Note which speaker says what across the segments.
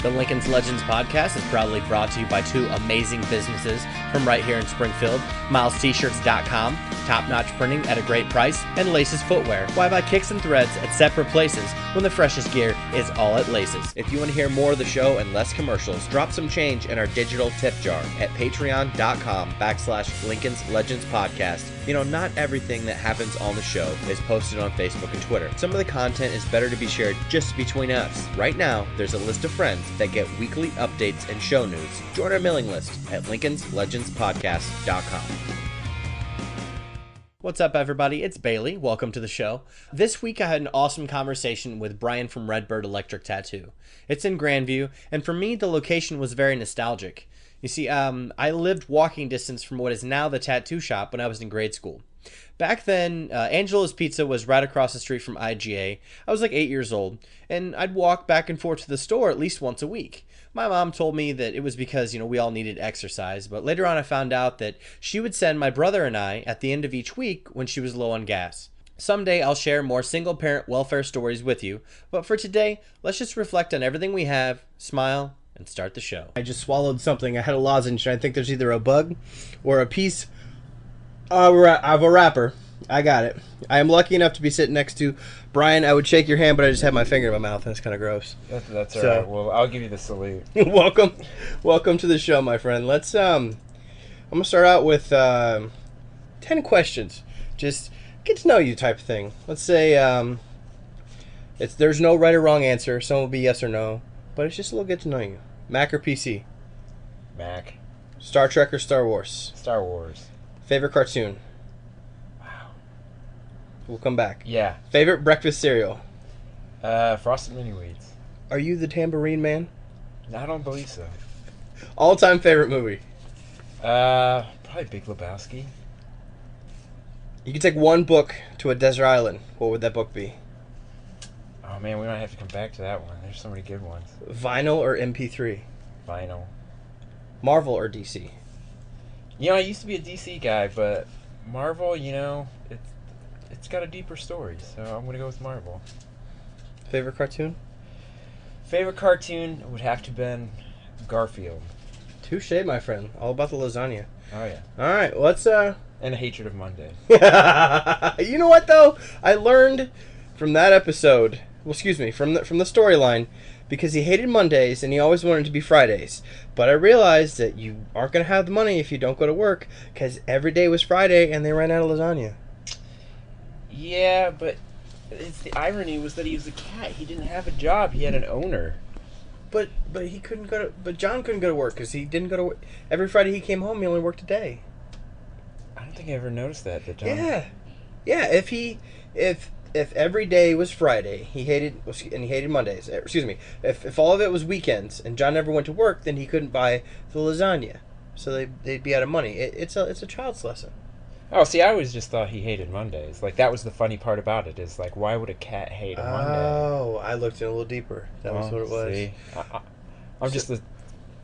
Speaker 1: The Lincoln's Legends podcast is proudly brought to you by two amazing businesses from right here in Springfield, MilesT-shirts.com, top-notch printing at a great price, and Laces Footwear. Why buy kicks and threads at separate places when the freshest gear is all at Laces? If you want to hear more of the show and less commercials, drop some change in our digital tip jar at patreon.com/Lincoln's Legends podcast. You know, not everything that happens on the show is posted on Facebook and Twitter. Some of the content is better to be shared just between us. Right now, there's a list of friends that get weekly updates and show news. Join our mailing list at lincolnslegendspodcast.com. What's up, everybody? It's Bailey. Welcome to the show. This week I had an awesome conversation with Brian from Redbird Electric Tattoo. It's in Grandview, and for me, the location was very nostalgic. You see, I lived walking distance from what is now the tattoo shop when I was in grade school. Back then, Angelo's Pizza was right across the street from IGA. I was like 8 years old, and I'd walk back and forth to the store at least once a week. My mom told me that it was because, we all needed exercise, but later on I found out that she would send my brother and I at the end of each week when she was low on gas. Someday I'll share more single-parent welfare stories with you, but for today, let's just reflect on everything we have, smile, and start the show. I just swallowed something. I had a lozenge, and I think there's either a bug or a piece of a wrapper. I got it. I am lucky enough to be sitting next to Brian. I would shake your hand, but I just had my finger in my mouth, and it's kind of gross.
Speaker 2: That's all right. Well, I'll give you the salute.
Speaker 1: Welcome to the show, my friend. Let's I'm gonna start out with 10 questions. Just get to know you type of thing. Let's say there's no right or wrong answer. Some will be yes or no, but it's just a little get to know you. Mac or PC?
Speaker 2: Mac.
Speaker 1: Star Trek or Star Wars?
Speaker 2: Star Wars.
Speaker 1: Favorite cartoon?
Speaker 2: Wow.
Speaker 1: We'll come back.
Speaker 2: Yeah.
Speaker 1: Favorite breakfast cereal?
Speaker 2: Frosted Mini Wheats.
Speaker 1: Are you the tambourine man?
Speaker 2: I don't believe so.
Speaker 1: All-time favorite movie?
Speaker 2: Probably Big Lebowski.
Speaker 1: You could take one book to a desert island. What would that book be?
Speaker 2: Oh man, we might have to come back to that one. There's so many good ones.
Speaker 1: Vinyl or MP3?
Speaker 2: Vinyl.
Speaker 1: Marvel or DC?
Speaker 2: I used to be a DC guy, but Marvel, it's got a deeper story, so I'm gonna go with Marvel.
Speaker 1: Favorite cartoon?
Speaker 2: Favorite cartoon would have to have been Garfield.
Speaker 1: Touche, my friend. All about the lasagna.
Speaker 2: Oh yeah.
Speaker 1: All right, let's
Speaker 2: And a hatred of Monday.
Speaker 1: You know what though? I learned from that episode. Well, excuse me, from the storyline, because he hated Mondays and he always wanted it to be Fridays. But I realized that you aren't going to have the money if you don't go to work, because every day was Friday and they ran out of lasagna.
Speaker 2: Yeah, but the irony was that he was a cat. He didn't have a job. He had an owner.
Speaker 1: But he couldn't go to. But John couldn't go to work because he didn't go to work. Every Friday he came home, he only worked a day.
Speaker 2: I don't think I ever noticed that John.
Speaker 1: Yeah. If every day was Friday, he hated Mondays. Excuse me. If all of it was weekends and John never went to work, then he couldn't buy the lasagna, so they'd be out of money. It's a child's lesson.
Speaker 2: Oh, see, I always just thought he hated Mondays. Like, that was the funny part about it, is like, why would a cat hate a Monday?
Speaker 1: Oh, I looked in a little deeper. That was what it was.
Speaker 2: See,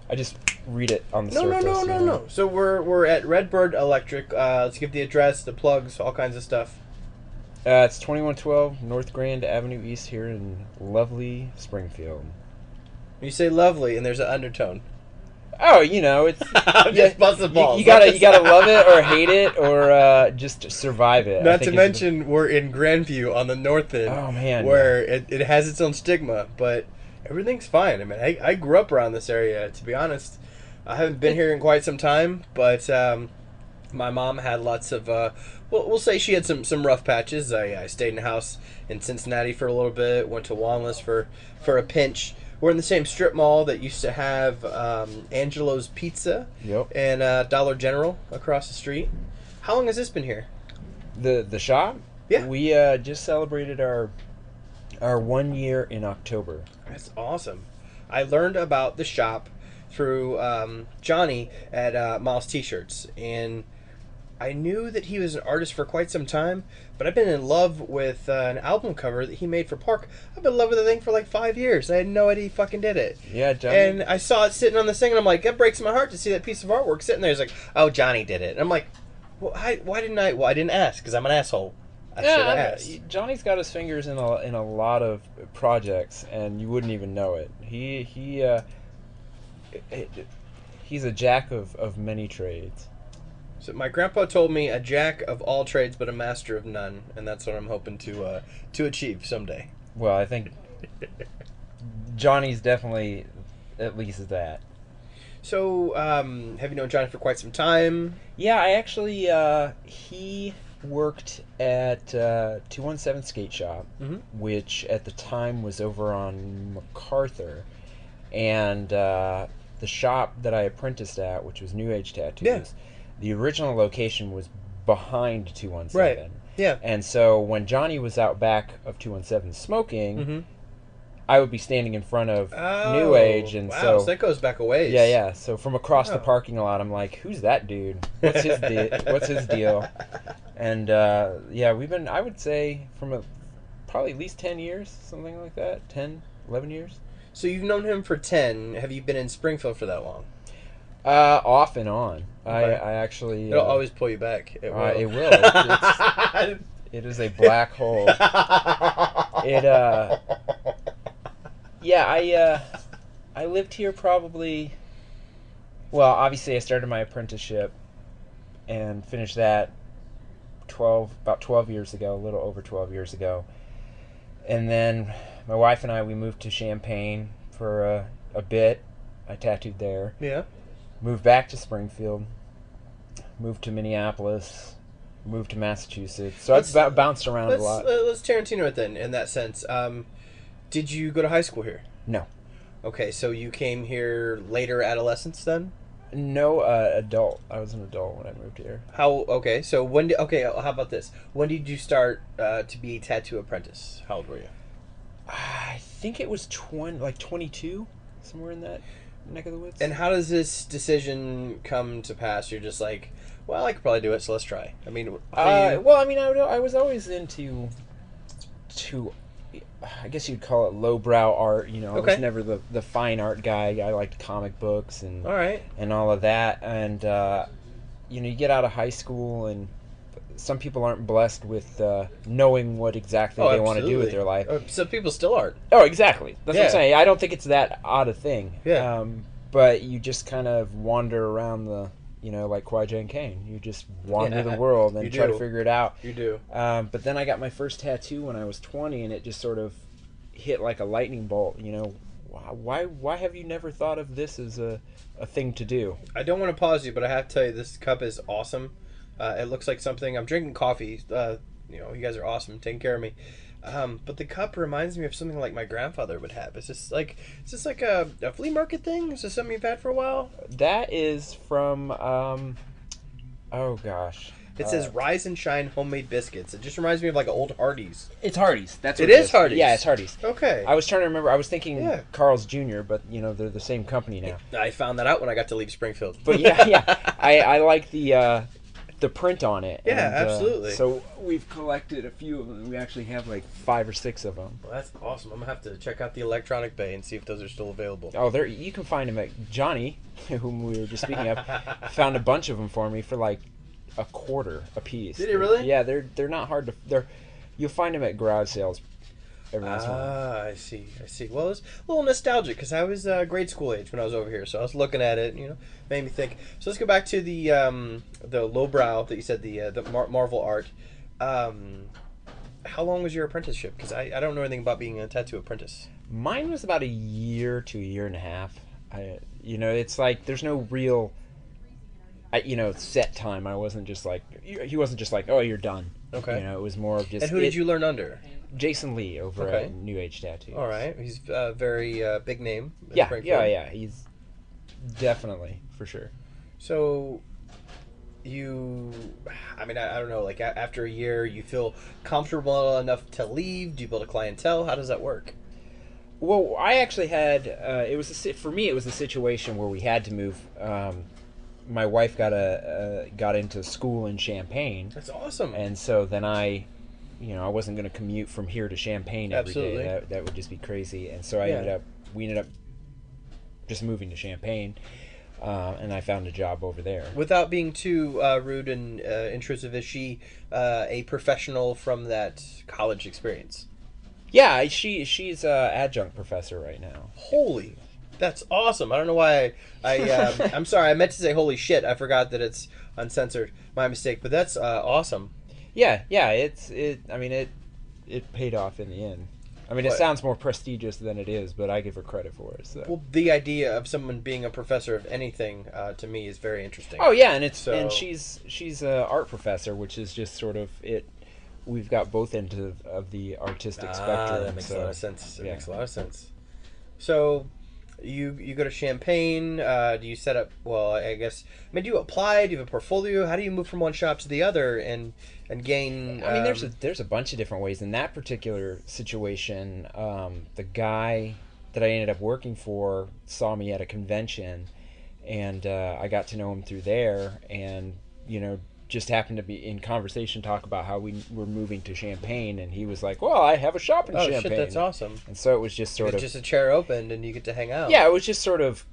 Speaker 2: I just read it on the surface.
Speaker 1: No. So we're at Redbird Electric. Let's give the address, the plugs, all kinds of stuff.
Speaker 2: It's 2112 North Grand Avenue East here in lovely Springfield.
Speaker 1: You say lovely, and there's an undertone.
Speaker 2: Oh, it's
Speaker 1: I'm just busting balls.
Speaker 2: You gotta love it or hate it or just survive it.
Speaker 1: Not to mention we're in Grandview on the north end.
Speaker 2: Oh man,
Speaker 1: where it has its own stigma, but everything's fine. I mean, I grew up around this area. To be honest, I haven't been here in quite some time, but my mom had lots of. We'll say she had some rough patches. I stayed in a house in Cincinnati for a little bit. Went to Wanlis for a pinch. We're in the same strip mall that used to have Angelo's Pizza.
Speaker 2: Yep.
Speaker 1: And Dollar General across the street. How long has this been here?
Speaker 2: The shop?
Speaker 1: Yeah.
Speaker 2: We just celebrated our 1 year in October.
Speaker 1: That's awesome. I learned about the shop through Johnny at Miles T-shirts, and I knew that he was an artist for quite some time, but I've been in love with an album cover that he made for Park. I've been in love with the thing for like 5 years. I had no idea he fucking did it.
Speaker 2: Yeah, Johnny.
Speaker 1: And I saw it sitting on this thing, and I'm like, that breaks my heart to see that piece of artwork sitting there. He's like, oh, Johnny did it. And I'm like, well, why didn't I? Well, I didn't ask, because I'm an asshole. I should have asked.
Speaker 2: Johnny's got his fingers in a lot of projects, and you wouldn't even know it. He's a jack of many trades.
Speaker 1: So my grandpa told me a jack of all trades, but a master of none, and that's what I'm hoping to achieve someday.
Speaker 2: Well, I think Johnny's definitely at least that.
Speaker 1: So, have you known Johnny for quite some time?
Speaker 2: Yeah, I actually he worked at 217 Skate Shop, which at the time was over on MacArthur, and the shop that I apprenticed at, which was New Age Tattoos.
Speaker 1: Yeah.
Speaker 2: The original location was behind 217.
Speaker 1: Right. Yeah.
Speaker 2: And so when Johnny was out back of 217 smoking, I would be standing in front of New Age, and
Speaker 1: wow,
Speaker 2: so
Speaker 1: that goes back a ways.
Speaker 2: Yeah. So from across the parking lot, I'm like, "Who's that dude? What's his deal?" And we've been, I would say, from probably at least 10 years, something like that, 10, 11 years.
Speaker 1: So you've known him for 10. Have you been in Springfield for that long?
Speaker 2: Off and on.
Speaker 1: Okay.
Speaker 2: I actually.
Speaker 1: It'll always pull you back. It will.
Speaker 2: It will. It is a black hole. I lived here probably. Well, obviously, I started my apprenticeship and finished that about 12 years ago, a little over 12 years ago. And then my wife and I, we moved to Champaign for a bit. I tattooed there.
Speaker 1: Yeah.
Speaker 2: Moved back to Springfield. Moved to Minneapolis. Moved to Massachusetts. So I've bounced around a lot.
Speaker 1: Let's Tarantino it then, in that sense. Did you go to high school here?
Speaker 2: No.
Speaker 1: Okay, so you came here later adolescence then?
Speaker 2: No, adult. I was an adult when I moved here.
Speaker 1: Okay, so how about this? When did you start to be a tattoo apprentice? How old were you?
Speaker 2: I think it was 22, somewhere in that neck of the woods.
Speaker 1: And how does this decision come to pass? You're just like, well, I could probably do it, so let's try. I mean,
Speaker 2: I was always into I guess you'd call it lowbrow art. You know, I was never the fine art guy. I liked comic books and all of that. And you get out of high school, and some people aren't blessed with knowing what exactly they want to do with their life.
Speaker 1: Some people still aren't.
Speaker 2: Oh, exactly. That's what I'm saying. I don't think it's that odd a thing.
Speaker 1: Yeah.
Speaker 2: But you just kind of wander around like Kwai Kane. You just wander the world and try to figure it out.
Speaker 1: You do.
Speaker 2: But then I got my first tattoo when I was 20, and it just sort of hit like a lightning bolt. Why have you never thought of this as a thing to do?
Speaker 1: I don't want to pause you, but I have to tell you, this cup is awesome. It looks like something. I'm drinking coffee. You guys are awesome, taking care of me. But the cup reminds me of something like my grandfather would have. Is this like a flea market thing? Is this something you've had for a while?
Speaker 2: That is from oh gosh.
Speaker 1: It says Rise and Shine Homemade Biscuits. It just reminds me of like an old Hardee's.
Speaker 2: It's Hardee's. That's what
Speaker 1: it is. Hardee's.
Speaker 2: Yeah, it's Hardee's.
Speaker 1: Okay.
Speaker 2: I was trying to remember. I was thinking Carl's Jr., but they're the same company now.
Speaker 1: I found that out when I got to leave Springfield.
Speaker 2: But I like the print on it.
Speaker 1: Yeah, absolutely.
Speaker 2: So we've collected a few of them. We actually have like 5 or 6 of them.
Speaker 1: Well, that's awesome. I'm gonna have to check out the electronic bay and see if those are still available.
Speaker 2: Oh, you can find them at Johnny, whom we were just speaking of. Found a bunch of them for me for like $0.25 a piece.
Speaker 1: Did he really?
Speaker 2: Yeah, they're not hard to. You'll find them at garage sales.
Speaker 1: I see. Well, it's a little nostalgic because I was grade school age when I was over here, so I was looking at it. Made me think. So let's go back to the lowbrow that you said, the Marvel art. How long was your apprenticeship? Because I don't know anything about being a tattoo apprentice.
Speaker 2: Mine was about a year to a year and a half. It's like there's no real, set time. I wasn't just like he wasn't just like, oh, you're done.
Speaker 1: Okay.
Speaker 2: It was more of just.
Speaker 1: And who did you learn under?
Speaker 2: Jason Lee over at New Age Tattoos.
Speaker 1: All right, he's a very big name.
Speaker 2: Yeah. He's definitely for sure.
Speaker 1: So, I don't know. Like after a year, you feel comfortable enough to leave? Do you build a clientele? How does that work?
Speaker 2: Well, I actually had. For me, it was a situation where we had to move. My wife got into school in Champaign.
Speaker 1: That's awesome.
Speaker 2: And so then I wasn't going to commute from here to Champaign every day. That would just be crazy. And so we ended up just moving to Champaign. and I found a job over there.
Speaker 1: Without being too rude and intrusive, is she a professional from that college experience?
Speaker 2: Yeah, she's a adjunct professor right now.
Speaker 1: Holy, that's awesome! I don't know why I'm sorry. I meant to say holy shit. I forgot that it's uncensored. My mistake. But that's awesome.
Speaker 2: Yeah. I mean, it paid off in the end. I mean, it sounds more prestigious than it is, but I give her credit for it. So.
Speaker 1: Well, the idea of someone being a professor of anything to me is very interesting.
Speaker 2: Oh yeah, and she's a art professor, which is just sort of it. We've got both ends of the artistic spectrum.
Speaker 1: That makes a lot of sense. It makes a lot of sense. So, you go to Champaign. Do you set up? Well, I guess. I mean, do you apply? Do you have a portfolio? How do you move from one shop to the other and gain?
Speaker 2: I mean, there's a bunch of different ways. In that particular situation, the guy that I ended up working for saw me at a convention, and I got to know him through there, and just happened to be in conversation talk about how we were moving to Champaign, and he was like, well, I have a shop in Champaign.
Speaker 1: Oh shit, that's awesome.
Speaker 2: And so it was just sort of
Speaker 1: just a chair opened and you get to hang out.
Speaker 2: Yeah, it was just sort of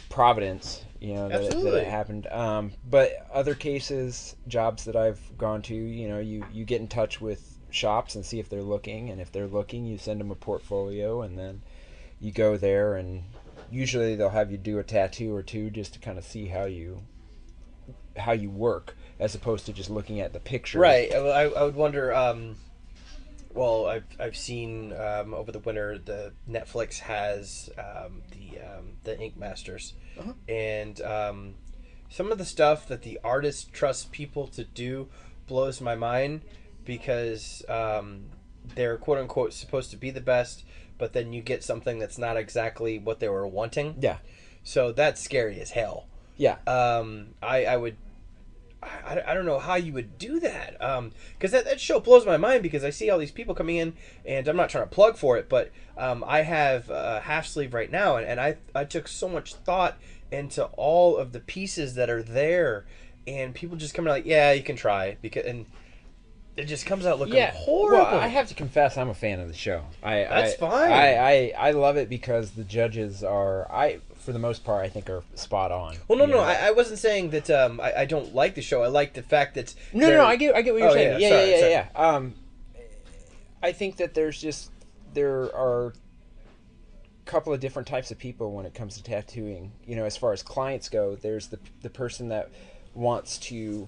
Speaker 2: providence, that it happened. But other cases, jobs that I've gone to, you get in touch with shops and see if they're looking, and if they're looking, you send them a portfolio, and then you go there, and usually they'll have you do a tattoo or two just to kind of see how you work, as opposed to just looking at the picture.
Speaker 1: Right. I would wonder. Well, I've seen over the winter the Netflix has the Ink Masters, and some of the stuff that the artist trusts people to do blows my mind, because they're quote unquote supposed to be the best, but then you get something that's not exactly what they were wanting.
Speaker 2: Yeah.
Speaker 1: So that's scary as hell.
Speaker 2: Yeah.
Speaker 1: I don't know how you would do that, because that show blows my mind, because I see all these people coming in, and I'm not trying to plug for it, but I have a half sleeve right now, and I took so much thought into all of the pieces that are there, and people just come in like, yeah, you can try, and it just comes out looking horrible.
Speaker 2: Well, I have to confess, I'm a fan of the show.
Speaker 1: That's fine.
Speaker 2: I love it because the judges for the most part, I think are spot on.
Speaker 1: Well, no, I wasn't saying that I don't like the show. I like the fact that
Speaker 2: no, I get what you're saying.
Speaker 1: Yeah.
Speaker 2: I think that there are a couple of different types of people when it comes to tattooing. As far as clients go, there's the person that wants to,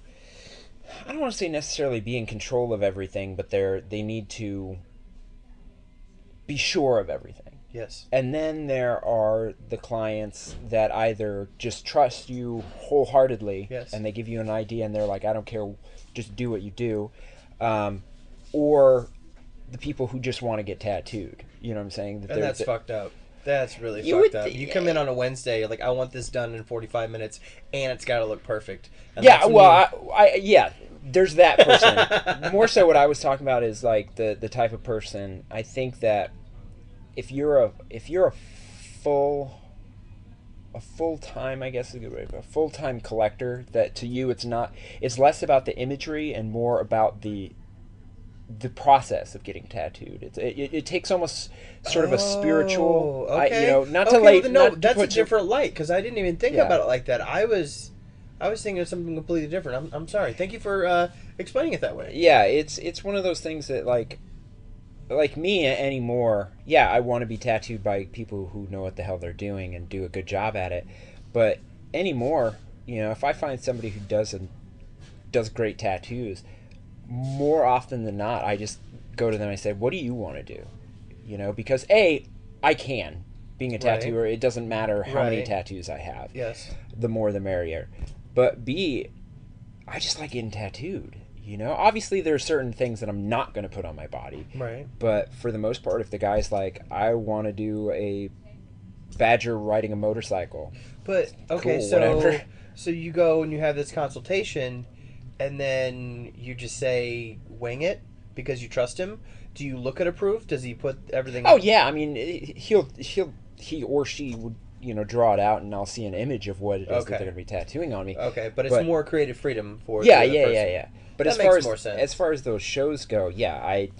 Speaker 2: I don't want to say necessarily be in control of everything, but they need to be sure of everything.
Speaker 1: Yes.
Speaker 2: And then there are the clients that either just trust you wholeheartedly,
Speaker 1: yes,
Speaker 2: and they give you an idea and they're like, I don't care, just do what you do. Or the people who just want to get tattooed. You know what I'm saying?
Speaker 1: And that's fucked up. That's really fucked up. You come in on a Wednesday, you're like, I want this done in 45 minutes, and it's got to look perfect. And
Speaker 2: yeah, well, yeah, there's that person. More so what I was talking about is like the type of person, I think that if you're a full-time, I guess is a good way, a full-time collector, that to you it's less about the imagery and more about the process of getting tattooed. It takes almost sort of a spiritual,
Speaker 1: okay. That's a different light, because I didn't even think about it like that. I was thinking of something completely different. I'm sorry. Thank you for explaining it that way.
Speaker 2: Yeah, it's one of those things that like me anymore, I want to be tattooed by people who know what the hell they're doing and do a good job at it. But anymore, if I find somebody who does great tattoos, more often than not, I just go to them and I say, what do you want to do? Because A, I can. Being a tattooer, it doesn't matter how many tattoos I have.
Speaker 1: Yes.
Speaker 2: The more the merrier. But B, I just like getting tattooed. Obviously there are certain things that I'm not going to put on my body.
Speaker 1: Right.
Speaker 2: But for the most part, if the guy's like, I want to do a badger riding a motorcycle.
Speaker 1: But, okay,
Speaker 2: cool,
Speaker 1: so you go and you have this consultation, and then you just say, wing it, because you trust him? Do you look at a proof? Does he put everything...
Speaker 2: Oh, yeah. I mean, he or she would, draw it out, and I'll see an image of what it is that they're going to be tattooing on me.
Speaker 1: Okay, but it's more creative freedom for
Speaker 2: the
Speaker 1: other person.
Speaker 2: Yeah. But as far as those shows go, I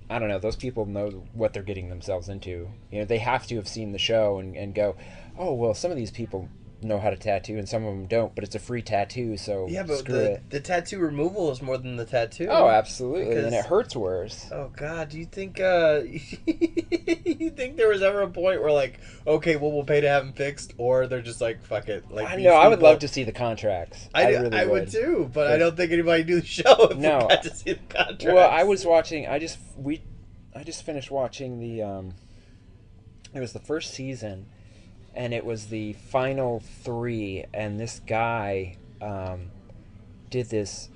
Speaker 2: don't know. Those people know what they're getting themselves into. They have to have seen the show and go, oh well, some of these people know how to tattoo and some of them don't, but it's a free tattoo, so
Speaker 1: Yeah, but
Speaker 2: screw it.
Speaker 1: the tattoo removal is more than the tattoo.
Speaker 2: Oh, absolutely,
Speaker 1: Because
Speaker 2: and it hurts worse.
Speaker 1: oh God, do you think you think there was ever a point where like, okay, well we'll pay to have them fixed, or they're just like, fuck it, like
Speaker 2: I
Speaker 1: these
Speaker 2: know. I would
Speaker 1: people-
Speaker 2: love to see the contracts. I really
Speaker 1: I would too, but I don't think anybody knew the show if
Speaker 2: No.
Speaker 1: we got to see the contracts.
Speaker 2: Well, I was watching. I just finished watching the. It was the first season, and it was the final 3. And this guy did this.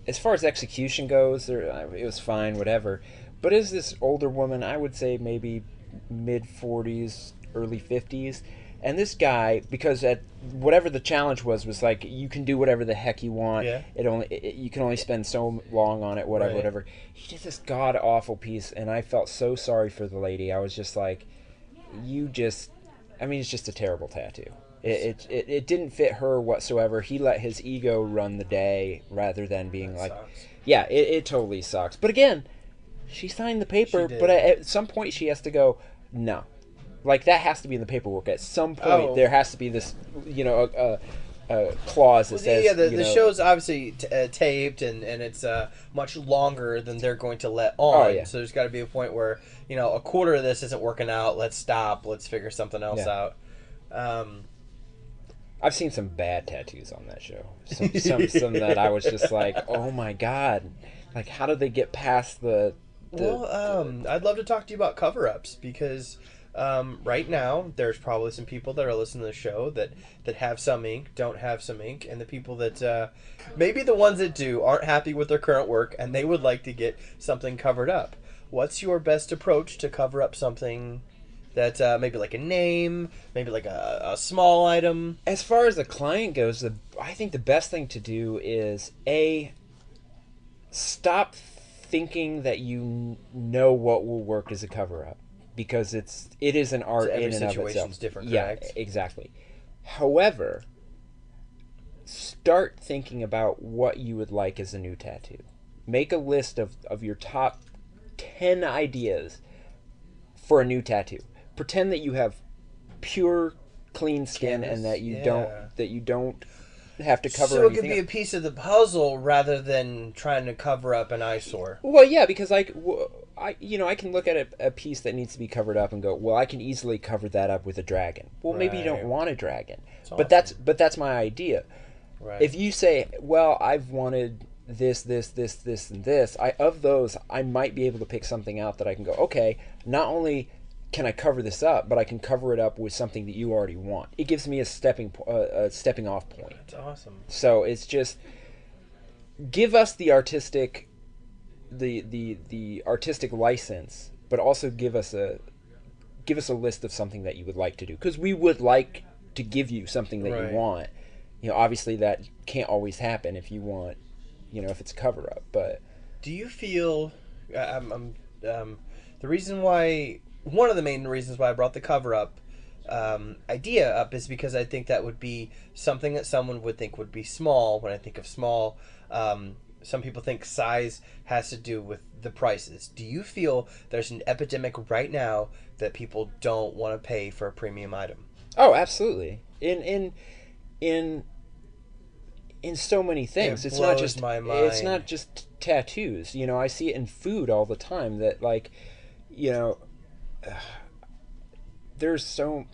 Speaker 2: As far as execution goes, it was fine, whatever. But as this older woman, I would say maybe mid-40s, early 50s, and this guy, because at whatever the challenge was like you can do whatever the heck you want.
Speaker 1: Yeah.
Speaker 2: You can only spend so long on it, whatever,
Speaker 1: Right.
Speaker 2: whatever. He did this god awful piece, and I felt so sorry for the lady. I was just like, it's just a terrible tattoo. It didn't fit her whatsoever. He let his ego run the day rather than being
Speaker 1: That
Speaker 2: like,
Speaker 1: sucks.
Speaker 2: yeah, it totally sucks. But again, she signed the paper,
Speaker 1: She did.
Speaker 2: but at some point she has to go, no. Like, that has to be in the paperwork. At some point,
Speaker 1: Oh.
Speaker 2: there has to be this, a clause that
Speaker 1: Well,
Speaker 2: says,
Speaker 1: yeah, the show's obviously taped, and it's much longer than they're going to let on.
Speaker 2: Oh, yeah.
Speaker 1: So there's got to be a point where, a quarter of this isn't working out. Let's stop. Let's figure something else
Speaker 2: Yeah.
Speaker 1: out.
Speaker 2: I've seen some bad tattoos on that show. Some that I was just like, oh my God. Like, how did they get past
Speaker 1: I'd love to talk to you about cover-ups because right now there's probably some people that are listening to the show that have some ink, don't have some ink, and the people that maybe the ones that do aren't happy with their current work and they would like to get something covered up. What's your best approach to cover up something that maybe like a name, maybe like a small item?
Speaker 2: As far as the client goes, I think the best thing to do is stop thinking that you know what will work as a cover-up, because it is an art
Speaker 1: So every
Speaker 2: in and of
Speaker 1: situation's
Speaker 2: itself.
Speaker 1: different,
Speaker 2: Yeah,
Speaker 1: correct?
Speaker 2: exactly. However, start thinking about what you would like as a new tattoo. Make a list of your top 10 ideas for a new tattoo. Pretend that you have pure, clean skin
Speaker 1: Canvas,
Speaker 2: and that you
Speaker 1: yeah.
Speaker 2: don't have to cover
Speaker 1: so it could
Speaker 2: anything
Speaker 1: be a
Speaker 2: up.
Speaker 1: piece of the puzzle rather than trying to cover up an eyesore.
Speaker 2: Well, yeah, because I can look at a piece that needs to be covered up and go, well, I can easily cover that up with a dragon. Well, maybe you
Speaker 1: Right.
Speaker 2: don't want a dragon,
Speaker 1: That's
Speaker 2: but that's my idea.
Speaker 1: Right.
Speaker 2: If you say, well, I've wanted this, and this, of those, I might be able to pick something out that I can go, okay, not only can I cover this up, but I can cover it up with something that you already want. It gives me a stepping off point.
Speaker 1: That's awesome.
Speaker 2: So it's just give us the artistic license, but also give us a list of something that you would like to do, because we would like to give you something that
Speaker 1: Right.
Speaker 2: you want. Obviously that can't always happen if you want, if it's a cover up, but
Speaker 1: Do you feel the reason why, one of the main reasons why I brought the cover up idea up is because I think that would be something that someone would think would be small. When I think of small, some people think size has to do with the prices. Do you feel there's an epidemic right now that people don't want to pay for a premium item?
Speaker 2: oh, absolutely. In so many things.
Speaker 1: It
Speaker 2: It's not
Speaker 1: blows
Speaker 2: just
Speaker 1: my
Speaker 2: it's
Speaker 1: mind.
Speaker 2: not just tattoos. I see it in food all the time that, like, there's so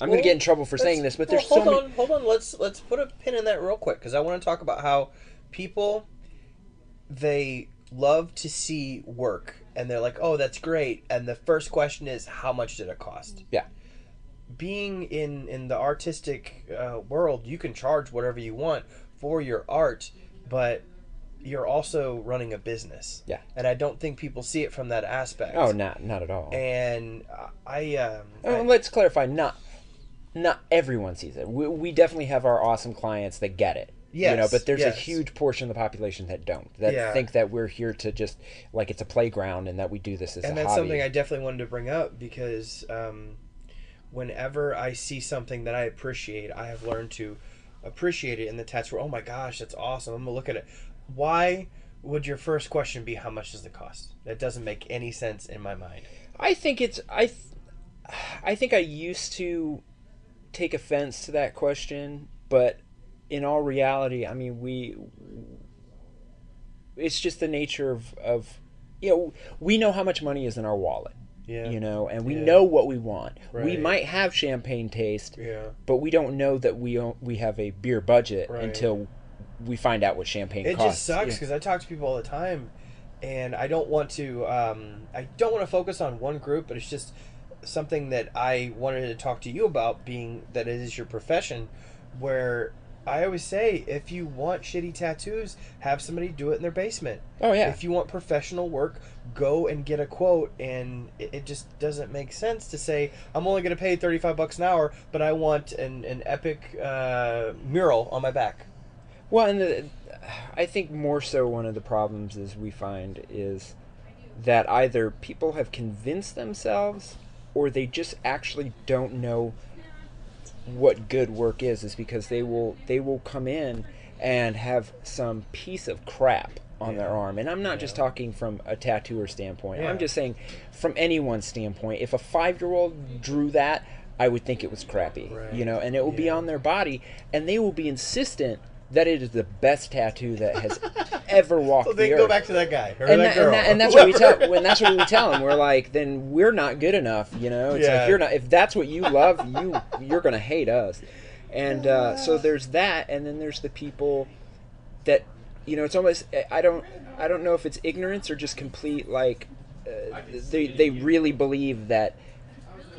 Speaker 2: I'm going to get in trouble for saying this, but there's so many.
Speaker 1: Hold on. Let's put a pin in that real quick because I want to talk about how people, they love to see work and they're like, oh, that's great, and the first question is, how much did it cost?
Speaker 2: Yeah.
Speaker 1: Being in the artistic world, you can charge whatever you want for your art, but you're also running a business.
Speaker 2: Yeah.
Speaker 1: And I don't think people see it from that aspect.
Speaker 2: Oh, not at all.
Speaker 1: And
Speaker 2: Let's clarify, not everyone sees it. We definitely have our awesome clients that get it.
Speaker 1: Yes,
Speaker 2: But there's a
Speaker 1: yes.
Speaker 2: huge portion of the population that don't. That
Speaker 1: Yeah.
Speaker 2: think that we're here to just, like, it's a playground and that we do this as a hobby.
Speaker 1: And that's something I definitely wanted to bring up because whenever I see something that I appreciate, I have learned to appreciate it in the tattoo. Oh my gosh, that's awesome. I'm going to look at it. Why would your first question be, how much does it cost? That doesn't make any sense in my mind.
Speaker 2: I think I think I used to take offense to that question, but in all reality, I mean, it's just the nature of we know how much money is in our wallet.
Speaker 1: Yeah.
Speaker 2: And we know what we want.
Speaker 1: Right.
Speaker 2: We might have champagne taste,
Speaker 1: Yeah.
Speaker 2: but we don't know that we have a beer budget until we find out what champagne costs.
Speaker 1: It just sucks because I talk to people all the time, and I don't want to focus on one group, but it's just something that I wanted to talk to you about, being that it is your profession, where I always say, if you want shitty tattoos, have somebody do it in their basement.
Speaker 2: Oh, yeah.
Speaker 1: If you want professional work, go and get a quote, and it just doesn't make sense to say, I'm only going to pay $35 an hour, but I want an epic mural on my back.
Speaker 2: Well, and I think more so one of the problems we find is that either people have convinced themselves or they just actually don't know what good work is because they will come in and have some piece of crap on their arm. And I'm not just talking from a tattooer standpoint. I'm just saying from anyone's standpoint. If a 5-year-old drew that, I would think it was crappy, and it will be on their body, and they will be insistent that it is the best tattoo that has ever walked the earth.
Speaker 1: Go back to that guy or
Speaker 2: and
Speaker 1: that girl.
Speaker 2: And that's what we tell. That's what we tell them. We're like, then we're not good enough. It's like you're not. If that's what you love, you're gonna hate us. And so there's that, and then there's the people that it's almost I don't know if it's ignorance or just complete they really believe that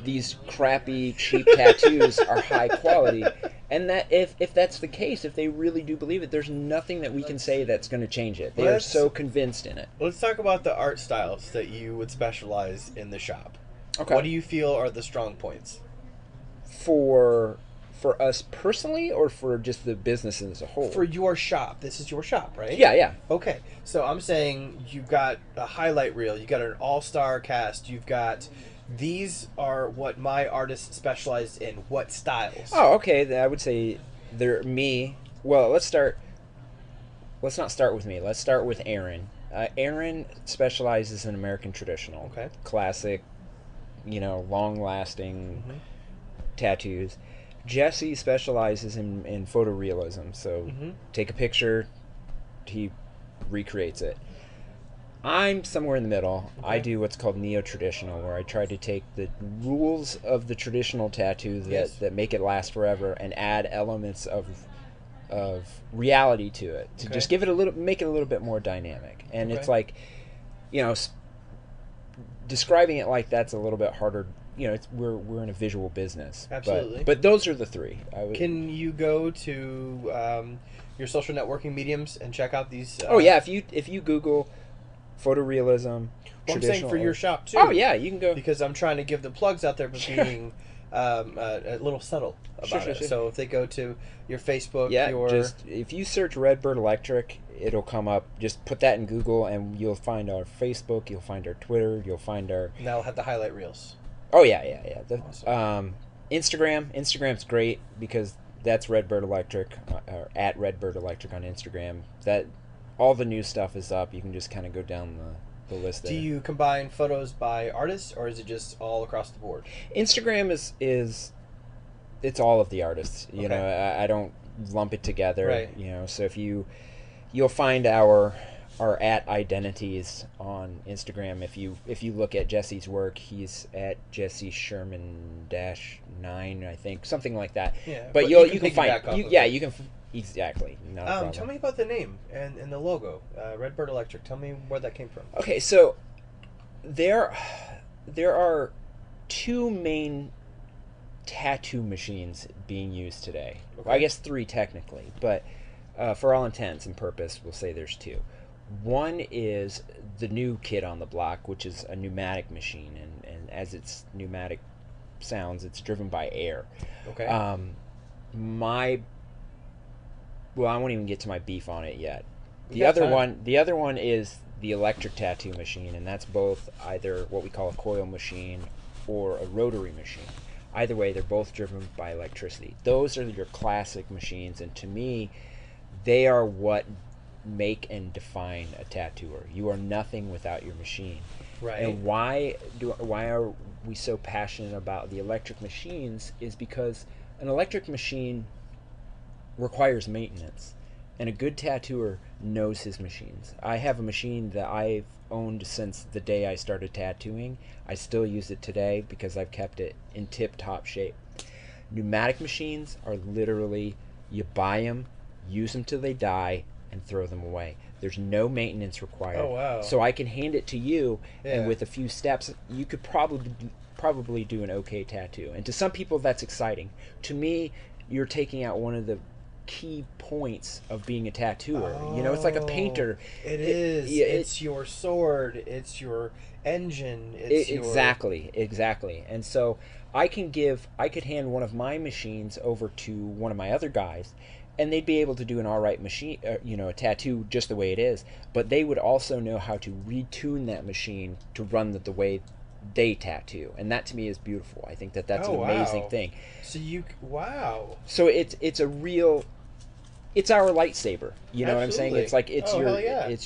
Speaker 2: these crappy cheap tattoos are high quality. And that if that's the case, if they really do believe it, there's nothing that we can say that's going to change it. They are so convinced in it.
Speaker 1: Let's talk about the art styles that you would specialize in the shop.
Speaker 2: Okay.
Speaker 1: What do you feel are the strong points?
Speaker 2: For us personally, or for just the business as a whole?
Speaker 1: For your shop. This is your shop, right?
Speaker 2: Yeah.
Speaker 1: Okay. So I'm saying you've got a highlight reel. You've got an all-star cast. You've got... These are what my artists specialize in. What styles?
Speaker 2: Oh, okay. I would say they're me. Well, let's not start with me. Let's start with Aaron. Aaron specializes in American traditional.
Speaker 1: Okay.
Speaker 2: Classic, long-lasting tattoos. Jesse specializes in photorealism. So take a picture, he recreates it. I'm somewhere in the middle. Okay. I do what's called neo-traditional, where I try to take the rules of the traditional tattoo that make it last forever and add elements of reality to it to just give it make it a little bit more dynamic. And it's like, describing it like that's a little bit harder. We're in a visual business.
Speaker 1: Absolutely.
Speaker 2: But those are the three.
Speaker 1: Can you go to your social networking mediums and check out these?
Speaker 2: Oh yeah, if you Google photorealism.
Speaker 1: Well, I'm saying for your shop too.
Speaker 2: Oh yeah, you can go,
Speaker 1: because I'm trying to give the plugs out there, but being a little subtle about it. Sure. So if they go to your Facebook,
Speaker 2: just if you search Redbird Electric, it'll come up. Just put that in Google, and you'll find our Facebook, you'll find our Twitter, you'll find our.
Speaker 1: And that'll have the highlight reels.
Speaker 2: Oh yeah.
Speaker 1: Awesome.
Speaker 2: Instagram's great because that's Redbird Electric, or at Redbird Electric on Instagram. That. All the new stuff is up. You can just kind of go down the list there.
Speaker 1: Do you combine photos by artists, or is it just all across the board?
Speaker 2: Instagram is it's all of the artists. I don't lump it together.
Speaker 1: Right.
Speaker 2: So if you'll find our at identities on Instagram. If you look at Jesse's work, he's at Jesse Sherman -9, I think, something like that.
Speaker 1: Yeah,
Speaker 2: but you can find you can. Exactly.
Speaker 1: Tell me about the name and the logo, Redbird Electric. Tell me where that came from.
Speaker 2: Okay, so there are two main tattoo machines being used today. Okay. Well, I guess 3 technically, but for all intents and purpose, we'll say there's 2. One is the new kid on the block, which is a pneumatic machine, and as its pneumatic sounds, it's driven by air.
Speaker 1: Okay.
Speaker 2: Well, I won't even get to my beef on it yet. The other one is the electric tattoo machine, and that's both either what we call a coil machine or a rotary machine. Either way, they're both driven by electricity. Those are your classic machines, and to me, they are what make and define a tattooer. You are nothing without your machine.
Speaker 1: Right.
Speaker 2: And why we so passionate about the electric machines is because an electric machine requires maintenance, and a good tattooer knows his machines. I have a machine that I've owned since the day I started tattooing. I still use it today because I've kept it in tip-top shape. Pneumatic machines are literally, you buy them, use them till they die, and throw them away. There's no maintenance required.
Speaker 1: Oh, wow.
Speaker 2: So I can hand it to you, and
Speaker 1: Yeah.
Speaker 2: with a few steps, you could probably do an okay tattoo. And to some people, that's exciting. To me, you're taking out one of the key points of being a tattooer. You know, it's like a painter.
Speaker 1: It is. It's your sword. It's your engine. It's
Speaker 2: Exactly. And so I could hand one of my machines over to one of my other guys, and they'd be able to do an all right machine, a tattoo just the way it is. But they would also know how to retune that machine to run the way they tattoo, and that to me is beautiful. I think that's an amazing thing.
Speaker 1: So wow.
Speaker 2: So it's our lightsaber. You know what I'm saying? It's like it's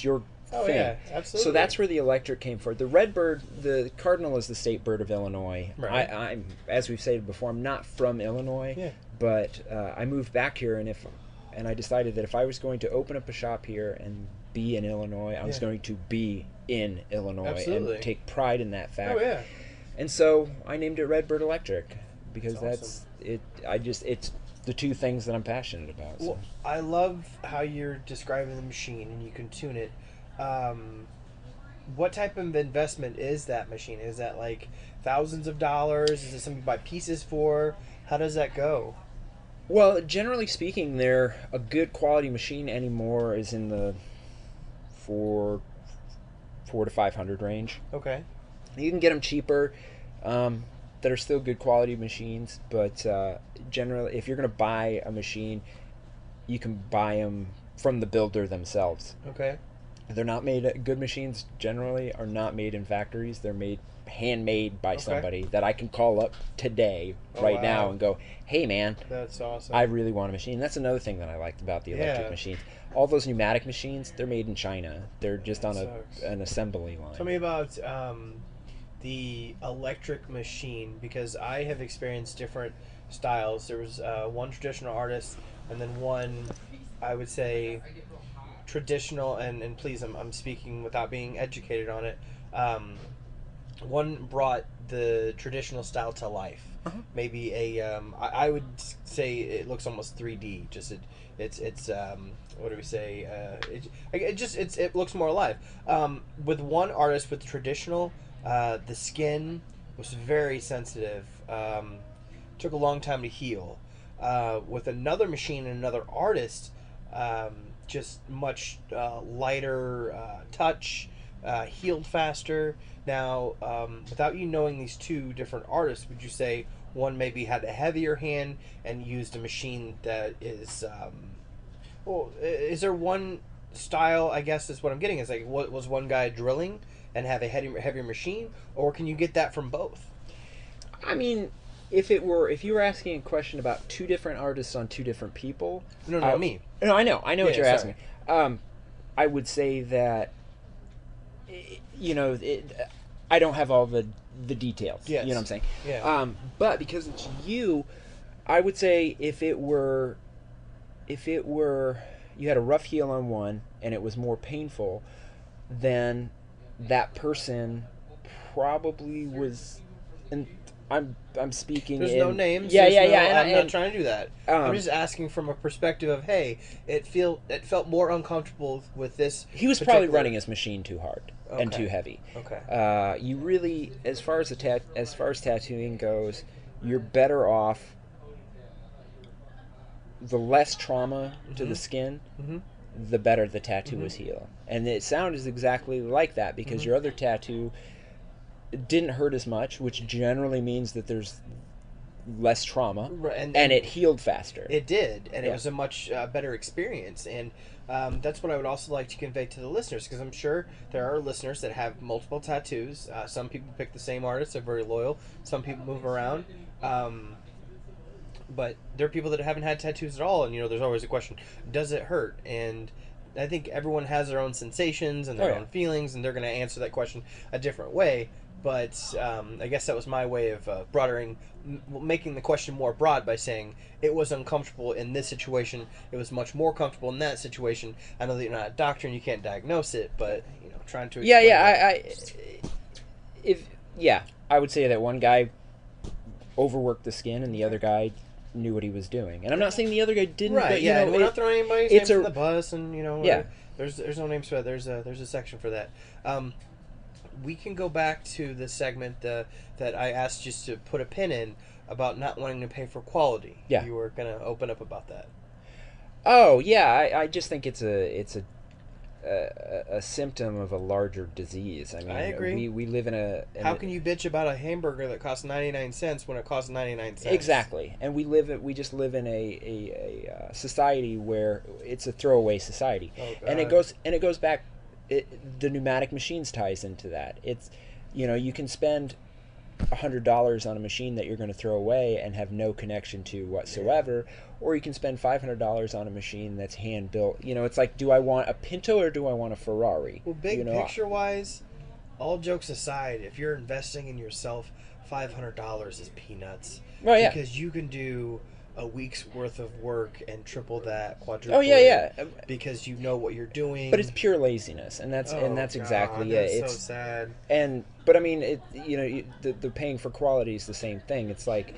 Speaker 2: your thing.
Speaker 1: Yeah, absolutely.
Speaker 2: So that's where the electric came from. The redbird, the cardinal, is the state bird of Illinois.
Speaker 1: Right.
Speaker 2: I'm, as we've said before, I'm not from Illinois,
Speaker 1: Yeah.
Speaker 2: but I moved back here, and I decided that if I was going to open up a shop here and be in Illinois, I was going to be in Illinois
Speaker 1: Absolutely.
Speaker 2: and take pride in that fact.
Speaker 1: Oh yeah.
Speaker 2: And so I named it Redbird Electric because
Speaker 1: That's
Speaker 2: it's the two things that I'm passionate about.
Speaker 1: Well, I love how you're describing the machine and you can tune it. What type of investment is that machine? Is that like thousands of dollars? Is it something you buy pieces for? How does that go?
Speaker 2: Well, generally speaking, a good quality machine anymore is in the $400 to $500 range.
Speaker 1: Okay.
Speaker 2: You can get them cheaper, that are still good quality machines, but generally, if you're going to buy a machine, you can buy them from the builder themselves.
Speaker 1: Okay.
Speaker 2: They're not made. Good machines generally are not made in factories. They're handmade by somebody that I can call up today, right now, and go, "Hey, man,
Speaker 1: that's awesome.
Speaker 2: I really want a machine." That's another thing that I liked about the electric machines. All those pneumatic machines, they're made in China. They're just on an assembly line.
Speaker 1: Tell me about the electric machine, because I have experienced different styles. There was one traditional artist, and then one, I would say, traditional, and please, I'm speaking without being educated on it. One brought the traditional style to life. Maybe I would say it looks almost 3D. Just it's what do we say? It looks more alive. With one artist with traditional, the skin was very sensitive. Took a long time to heal. With another machine and another artist, just much lighter touch, healed faster. Now, without you knowing these two different artists, would you say one maybe had a heavier hand and used a machine that is, is there one style, I guess is what I'm getting, is like, what was one guy drilling and have a heavier machine, or can you get that from both?
Speaker 2: I mean, if you were asking a question about two different artists on two different people,
Speaker 1: No, me.
Speaker 2: No, I know what you're
Speaker 1: sorry.
Speaker 2: asking. I would say that, I don't have all the details.
Speaker 1: Yes.
Speaker 2: You know what I'm saying?
Speaker 1: Yeah.
Speaker 2: But because it's you, I would say if it were you had a rough heel on one and it was more painful, then that person probably was. And I'm speaking.
Speaker 1: There's no names.
Speaker 2: Yeah.
Speaker 1: I'm not trying to do that. I'm just asking from a perspective of, hey, it felt more uncomfortable with this.
Speaker 2: He was probably running his machine too hard and too heavy.
Speaker 1: Okay.
Speaker 2: You really, as far as tattooing goes, you're better off. The less trauma to the skin, the better the tattoo is heal. And it sounds exactly like that because your other tattoo didn't hurt as much, which generally means that there's less trauma, and it healed faster.
Speaker 1: It did, and it was a much better experience. And that's what I would also like to convey to the listeners, because I'm sure there are listeners that have multiple tattoos. Some people pick the same artist, they're very loyal. Some people move around. But there are people that haven't had tattoos at all, and there's always a question: does it hurt? And I think everyone has their own sensations and
Speaker 2: Oh,
Speaker 1: their
Speaker 2: yeah.
Speaker 1: own feelings, and they're going to answer that question a different way. But I guess that was my way of making the question more broad by saying it was uncomfortable in this situation. It was much more comfortable in that situation. I know that you're not a doctor and you can't diagnose it, but trying to
Speaker 2: Yeah,
Speaker 1: explain
Speaker 2: yeah.
Speaker 1: it.
Speaker 2: If yeah, I would say that one guy overworked the skin and the other guy knew what he was doing. And I'm not saying the other guy didn't,
Speaker 1: Right?
Speaker 2: but
Speaker 1: Yeah, and we're not throwing anybody's
Speaker 2: it's
Speaker 1: names
Speaker 2: a
Speaker 1: in the bus, and
Speaker 2: yeah.
Speaker 1: there's no names for that. There's a section for that. We can go back to the segment that I asked just to put a pin in about not wanting to pay for quality.
Speaker 2: Yeah.
Speaker 1: You were gonna open up about that.
Speaker 2: Oh yeah, I just think it's a symptom of a larger disease. I mean,
Speaker 1: I agree.
Speaker 2: We live in a
Speaker 1: How can you bitch about a hamburger that costs 99 cents when it costs 99 cents?
Speaker 2: exactly, and we just live in a society where it's a throwaway society,
Speaker 1: Oh,
Speaker 2: and it
Speaker 1: God.
Speaker 2: goes back. The pneumatic machines ties into that. It's you can spend $100 on a machine that you're going to throw away and have no connection to whatsoever, or you can spend $500 on a machine that's hand built. It's like, do I want a Pinto or do I want a Ferrari?
Speaker 1: Well, big picture wise, all jokes aside, if you're investing in yourself, $500 is peanuts.
Speaker 2: Oh, yeah.
Speaker 1: Because you can do a week's worth of work and triple that, quadruple
Speaker 2: Oh, yeah,
Speaker 1: it,
Speaker 2: yeah.
Speaker 1: because you know what you're doing.
Speaker 2: But it's pure laziness, and that's
Speaker 1: Oh,
Speaker 2: exactly
Speaker 1: God,
Speaker 2: it.
Speaker 1: that's
Speaker 2: It's
Speaker 1: so sad.
Speaker 2: but I mean, the paying for quality is the same thing. It's like,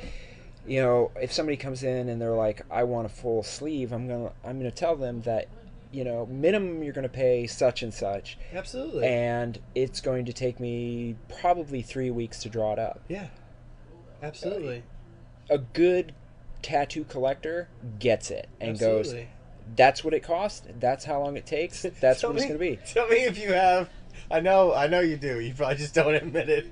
Speaker 2: if somebody comes in and they're like, I want a full sleeve, I'm gonna tell them that, minimum you're gonna pay such and such,
Speaker 1: Absolutely.
Speaker 2: and it's going to take me probably 3 weeks to draw it up.
Speaker 1: Yeah. Absolutely.
Speaker 2: A good tattoo collector gets it and goes,
Speaker 1: Absolutely.
Speaker 2: that's what it costs, that's how long it takes, that's
Speaker 1: Tell
Speaker 2: what it's
Speaker 1: me-
Speaker 2: going to be.
Speaker 1: Tell me if you have. I know you do. You probably just don't admit it.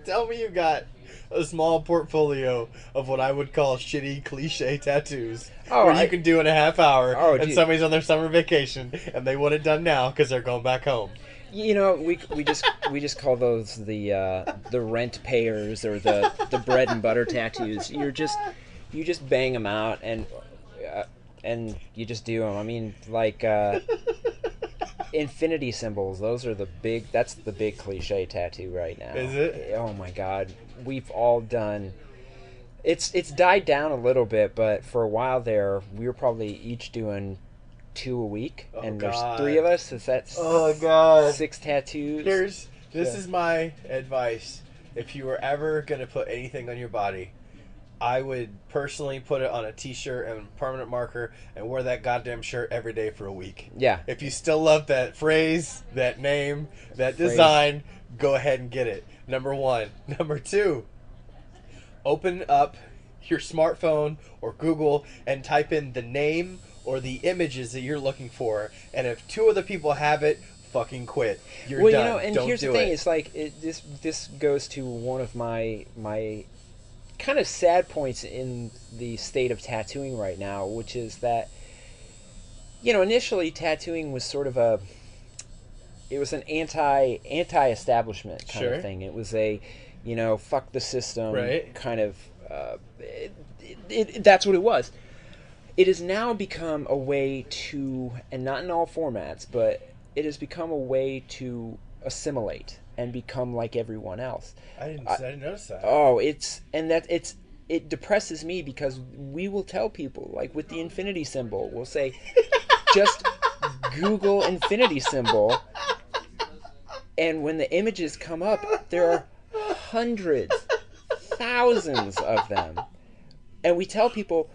Speaker 1: Tell me you got a small portfolio of what I would call shitty cliche tattoos.
Speaker 2: Oh,
Speaker 1: where you can do in a half hour,
Speaker 2: Oh,
Speaker 1: and
Speaker 2: dude.
Speaker 1: somebody's on their summer vacation, and they want it done now because they're going back home.
Speaker 2: We just call those the rent payers, or the bread and butter tattoos. You just bang them out, and you just do them. I mean, like infinity symbols. That's the big cliche tattoo right now.
Speaker 1: Is it?
Speaker 2: Oh my God, we've all done. It's died down a little bit, but for a while there, we were probably each doing 2 a week,
Speaker 1: Oh,
Speaker 2: and
Speaker 1: God.
Speaker 2: there's 3 of us. Is that
Speaker 1: Oh, God.
Speaker 2: 6 tattoos?
Speaker 1: This
Speaker 2: Yeah.
Speaker 1: is my advice. If you were ever going to put anything on your body, I would personally put it on a t-shirt and permanent marker and wear that goddamn shirt every day for a week.
Speaker 2: Yeah.
Speaker 1: If you still love that phrase, that name, that
Speaker 2: Phrase.
Speaker 1: design, go ahead and get it. Number 1. Number 2, open up your smartphone or Google and type in the name or the images that you're looking for. And if 2 other people have it, fucking quit. You're
Speaker 2: Well,
Speaker 1: done.
Speaker 2: and
Speaker 1: Don't
Speaker 2: here's
Speaker 1: do
Speaker 2: the thing:
Speaker 1: it.
Speaker 2: it's like this goes to one of my kind of sad points in the state of tattooing right now, which is that initially tattooing was sort of an anti-establishment kind
Speaker 1: Sure.
Speaker 2: of thing. It was a fuck the system
Speaker 1: Right.
Speaker 2: kind of that's what it was. It has now become a way to, and not in all formats, but it has become a way to assimilate and become like everyone else.
Speaker 1: I didn't notice that.
Speaker 2: Oh, it depresses me, because we will tell people, like with the infinity symbol, we'll say, just Google infinity symbol, and when the images come up, there are hundreds, thousands of them, and we tell people,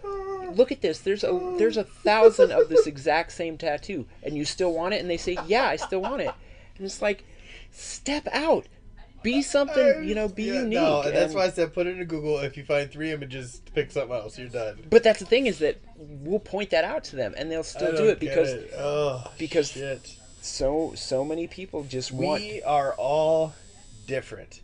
Speaker 2: look at this, there's a 1,000 of this exact same tattoo, and you still want it? And they say, yeah, I still want it. And it's like, step out, be something, be unique.
Speaker 1: No, and that's
Speaker 2: And-
Speaker 1: why I said put it into Google. If you find 3 images, pick something else. You're done.
Speaker 2: But that's the thing, is that we'll point that out to them, and they'll still do it because because
Speaker 1: shit.
Speaker 2: so many people just want.
Speaker 1: We are all different,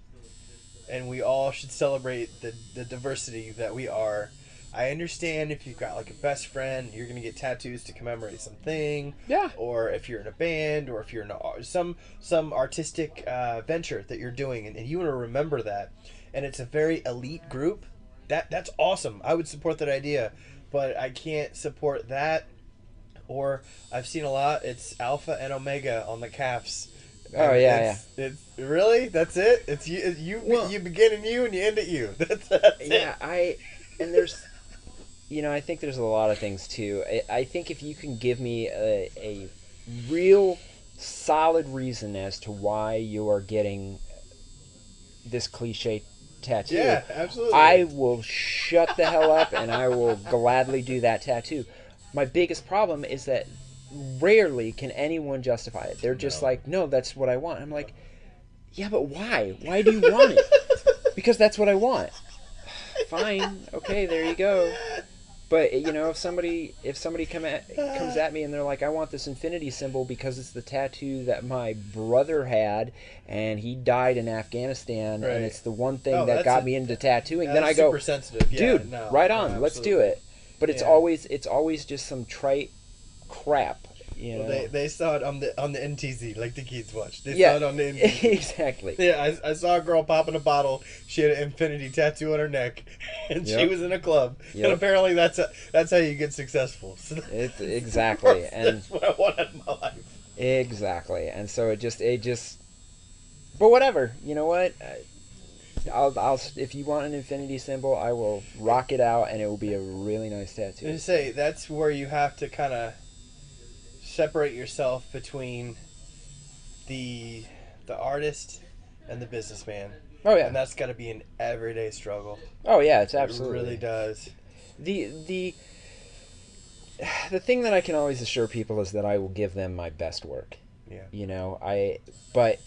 Speaker 1: and we all should celebrate the diversity that we are. I understand if you've got like a best friend, you're gonna get tattoos to commemorate something.
Speaker 2: Yeah.
Speaker 1: Or if you're in a band, or if you're in some artistic venture that you're doing, and you want to remember that, and it's a very elite group. That's awesome. I would support that idea, but I can't support that Or I've seen a lot. It's Alpha and Omega on the calves.
Speaker 2: Oh
Speaker 1: And
Speaker 2: yeah,
Speaker 1: It's really that's it. It's you.
Speaker 2: Well-
Speaker 1: You begin in you and you end at you. That's
Speaker 2: yeah.
Speaker 1: it.
Speaker 2: And there's, I think there's a lot of things too. I think if you can give me a real solid reason as to why you are getting this cliche tattoo,
Speaker 1: Yeah, absolutely.
Speaker 2: I will shut the hell up and I will gladly do that tattoo. My biggest problem is that rarely can anyone justify it. They're just
Speaker 1: No.
Speaker 2: like, no, that's what I want. I'm like, yeah, but why? Why do you want it? Because that's what I want. Fine, okay, there you go. But if somebody comes at me and they're like, I want this infinity symbol because it's the tattoo that my brother had, and he died in Afghanistan,
Speaker 1: Right.
Speaker 2: and it's the one thing
Speaker 1: Oh,
Speaker 2: that
Speaker 1: that's
Speaker 2: got
Speaker 1: a-
Speaker 2: me into tattooing.
Speaker 1: Yeah,
Speaker 2: Then I
Speaker 1: that's
Speaker 2: go,
Speaker 1: super sensitive. Yeah,
Speaker 2: dude,
Speaker 1: no,
Speaker 2: right
Speaker 1: no,
Speaker 2: on, let's do
Speaker 1: absolutely.
Speaker 2: it. But it's
Speaker 1: Yeah.
Speaker 2: always just some trite crap.
Speaker 1: Well, they saw it on the NTZ, like the kids watch. They
Speaker 2: Yeah,
Speaker 1: saw it on the NTZ.
Speaker 2: exactly.
Speaker 1: Yeah, I saw a girl popping a bottle. She had an infinity tattoo on her neck, and she
Speaker 2: Yep.
Speaker 1: was in a club.
Speaker 2: Yep.
Speaker 1: And apparently, that's how you get successful. So
Speaker 2: It's exactly, and
Speaker 1: that's what I want out of my life.
Speaker 2: exactly, and so it just. But whatever, you know what? I'll if you want an infinity symbol, I will rock it out, and it will be a really nice tattoo.
Speaker 1: I say that's where you have to kind of separate yourself between the artist and the businessman.
Speaker 2: Oh yeah.
Speaker 1: And that's got to be an everyday struggle.
Speaker 2: Oh yeah, it's absolutely.
Speaker 1: It really does.
Speaker 2: The thing that I can always assure people is that I will give them my best work.
Speaker 1: Yeah.
Speaker 2: But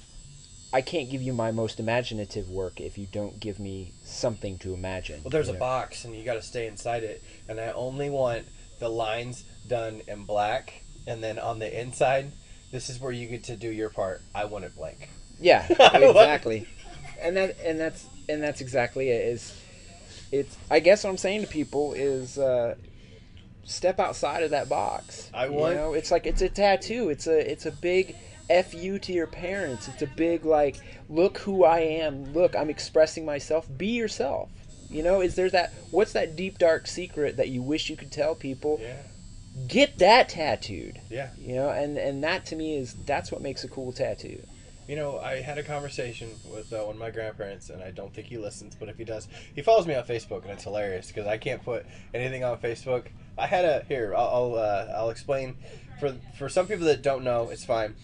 Speaker 2: I can't give you my most imaginative work if you don't give me something to imagine.
Speaker 1: Well, there's a box, and you got to stay inside it. And I only want the lines done in black, and then on the inside, this is where you get to do your part. I want it blank.
Speaker 2: Yeah, exactly. and that's exactly it. It's I guess what I'm saying to people is step outside of that box. It's like it's a tattoo. It's a big F you to your parents. It's a big like, look who I am. Look, I'm expressing myself. Be yourself. What's that deep dark secret that you wish you could tell people?
Speaker 1: Yeah.
Speaker 2: Get that tattooed.
Speaker 1: Yeah.
Speaker 2: And that to me that's what makes a cool tattoo.
Speaker 1: I had a conversation with one of my grandparents, and I don't think he listens, but if he does, he follows me on Facebook, and it's hilarious because I can't put anything on Facebook. I'll explain for some people that don't know. It's fine.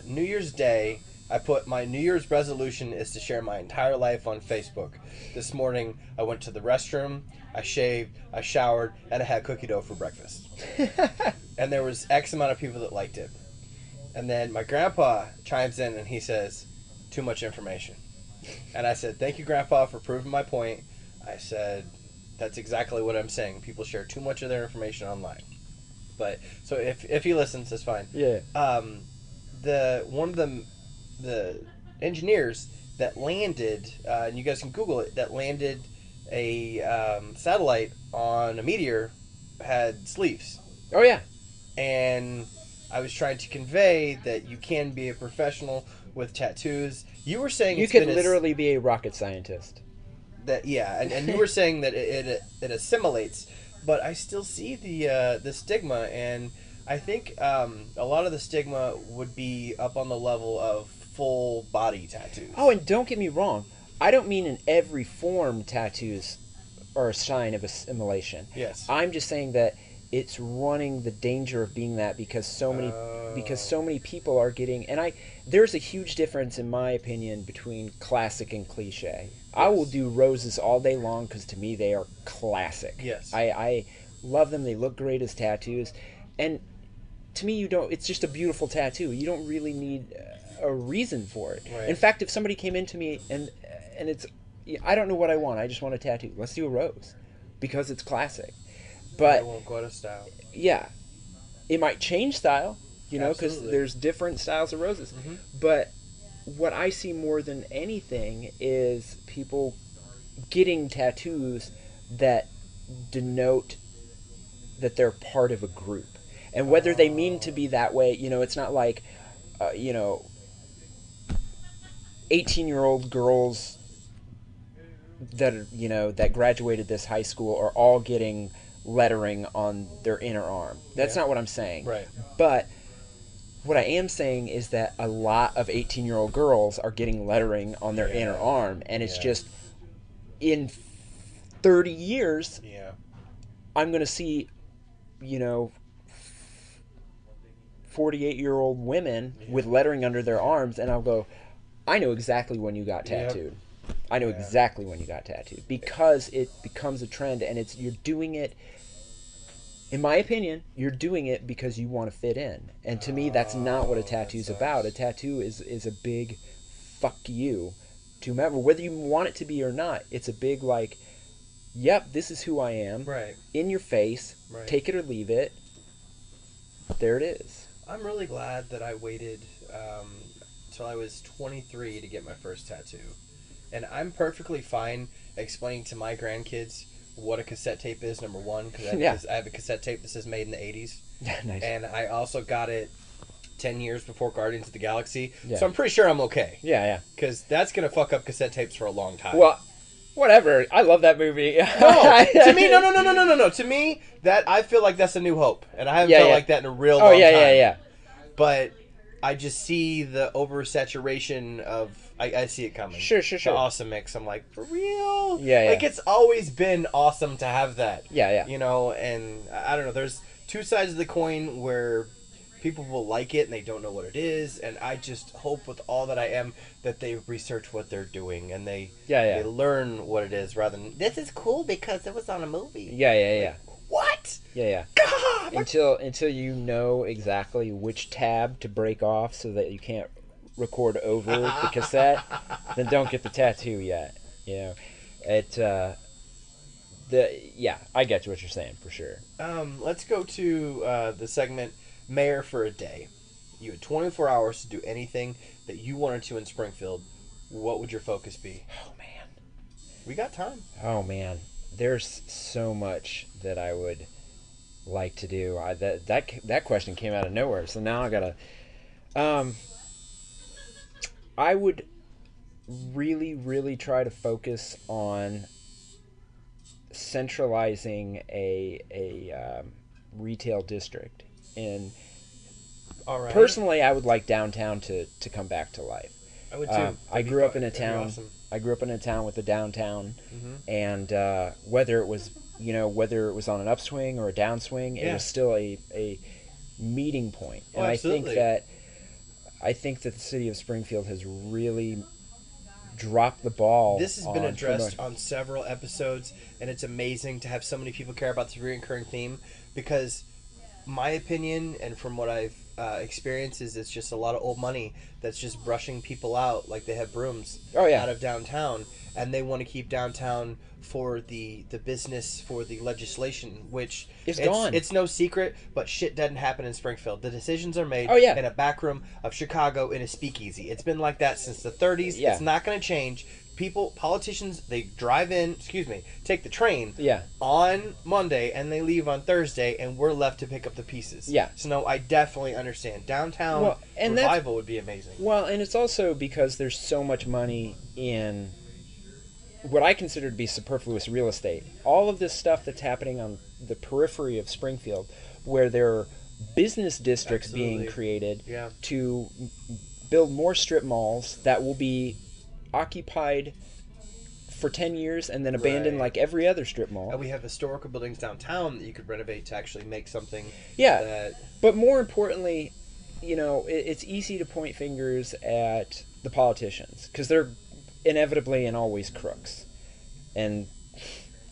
Speaker 1: New Year's Day, I put my New Year's resolution is to share my entire life on Facebook. This morning, I went to the restroom, I shaved, I showered, and I had cookie dough for breakfast. And there was X amount of people that liked it. And then my grandpa chimes in and he says, too much information. And I said, thank you, Grandpa, for proving my point. I said, that's exactly what I'm saying. People share too much of their information online. But so if he listens, that's fine.
Speaker 2: Yeah.
Speaker 1: One of the engineers that landed, and you guys can Google it, that landed a satellite on a meteor had sleeves.
Speaker 2: Oh yeah.
Speaker 1: And I was trying to convey that you can be a professional with tattoos. You were saying
Speaker 2: you could literally be a rocket scientist.
Speaker 1: And you were saying that it assimilates, but I still see the stigma, and I think a lot of the stigma would be up on the level of full body tattoos.
Speaker 2: Oh, and don't get me wrong, I don't mean in every form tattoos are a sign of assimilation.
Speaker 1: Yes.
Speaker 2: I'm just saying that it's running the danger of being that because so many people are getting, and there's a huge difference in my opinion between classic and cliche. Yes. I will do roses all day long because to me they are classic.
Speaker 1: Yes.
Speaker 2: I love them. They look great as tattoos, and to me it's just a beautiful tattoo. You don't really need a reason for it.
Speaker 1: Right.
Speaker 2: In fact, if somebody came into me and it's, I don't know what I want, I just want a tattoo. Let's do a rose because it's classic. But
Speaker 1: it won't go out of style.
Speaker 2: Yeah, it might change style, because there's different styles of roses.
Speaker 1: Mm-hmm.
Speaker 2: But what I see more than anything is people getting tattoos that denote that they're part of a group, and whether they mean to be that way, it's not like, 18-year-old girls that that graduated this high school are all getting lettering on their inner arm. That's not what I'm saying.
Speaker 1: Right.
Speaker 2: But what I am saying is that a lot of 18-year-old girls are getting lettering on their inner arm, and it's just in 30 years, I'm going to see, 48-year-old women with lettering under their arms, and I'll go, I know exactly when you got tattooed. I know exactly when you got tattooed, because it becomes a trend, and you're doing it. In my opinion, you're doing it because you want to fit in. And to me, that's not what a tattoo's about. A tattoo is a big fuck you to whomever. Whether you want it to be or not, it's a big, like, yep, this is who I am.
Speaker 1: Right.
Speaker 2: In your face.
Speaker 1: Right.
Speaker 2: Take it or leave it. There it is.
Speaker 1: I'm really glad that I waited till I was 23 to get my first tattoo. And I'm perfectly fine explaining to my grandkids what a cassette tape is, number one, because I have a cassette tape that says made in the 80s.
Speaker 2: Nice.
Speaker 1: And I also got it 10 years before Guardians of the Galaxy. So I'm pretty sure I'm okay.
Speaker 2: Yeah.
Speaker 1: Because that's going to fuck up cassette tapes for a long time.
Speaker 2: Well, whatever. I love that movie.
Speaker 1: No, to me, no. To me, that I feel like that's a new hope. And I haven't felt like that in a real long time.
Speaker 2: Yeah.
Speaker 1: But I just see the oversaturation of... I see it coming.
Speaker 2: Sure.
Speaker 1: The awesome mix. I'm like, for real?
Speaker 2: Yeah.
Speaker 1: Like, it's always been awesome to have that.
Speaker 2: Yeah.
Speaker 1: And I don't know. There's two sides of the coin where people will like it and they don't know what it is. And I just hope with all that I am that they research what they're doing and they learn what it is rather than, this is cool because it was on a movie.
Speaker 2: Yeah.
Speaker 1: What?
Speaker 2: Yeah.
Speaker 1: God!
Speaker 2: Until you know exactly which tab to break off so that you can't record over the cassette, then don't get the tattoo yet. I get what you're saying for sure.
Speaker 1: Let's go to the segment Mayor for a Day. You had 24 hours to do anything that you wanted to in Springfield. What would your focus be?
Speaker 2: Oh man,
Speaker 1: we got time.
Speaker 2: Oh man, there's so much that I would like to do. That question came out of nowhere, so now I gotta. I would really try to focus on centralizing a retail district. And personally, I would like downtown to come back to life.
Speaker 1: I would too.
Speaker 2: I grew up in a town.
Speaker 1: Awesome.
Speaker 2: I grew up in a town with a downtown, and whether it was on an upswing or a downswing, it was still a meeting point. And I think that the city of Springfield has really dropped the ball.
Speaker 1: This has been addressed on several episodes, and it's amazing to have so many people care about this recurring theme, because my opinion, and from what I've experienced, is it's just a lot of old money that's just brushing people out like they have brooms out of downtown, and they want to keep downtown for the business, for the legislation, which
Speaker 2: it's gone.
Speaker 1: It's no secret, but shit doesn't happen in Springfield. The decisions are made in a back room of Chicago in a speakeasy. It's been like that since the 30s. It's not going to change. Politicians, they take the train on Monday and they leave on Thursday, and we're left to pick up the pieces. So no, I definitely understand. Downtown revival would be amazing.
Speaker 2: Well, and it's also because there's so much money in what I consider to be superfluous real estate. All of this stuff that's happening on the periphery of Springfield, where there are business districts being created to build more strip malls that will be occupied for 10 years and then abandoned like every other strip mall.
Speaker 1: And we have historical buildings downtown that you could renovate to actually make something.
Speaker 2: But more importantly, it's easy to point fingers at the politicians because they're inevitably and always crooks, and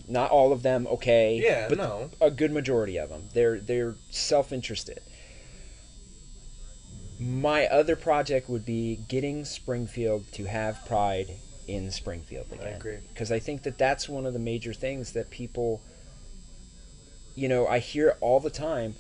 Speaker 2: not all of them but a good majority of them, they're self-interested. My other project would be getting Springfield to have pride in Springfield again.
Speaker 1: I agree,
Speaker 2: because I think that that's one of the major things that people, I hear it all the time.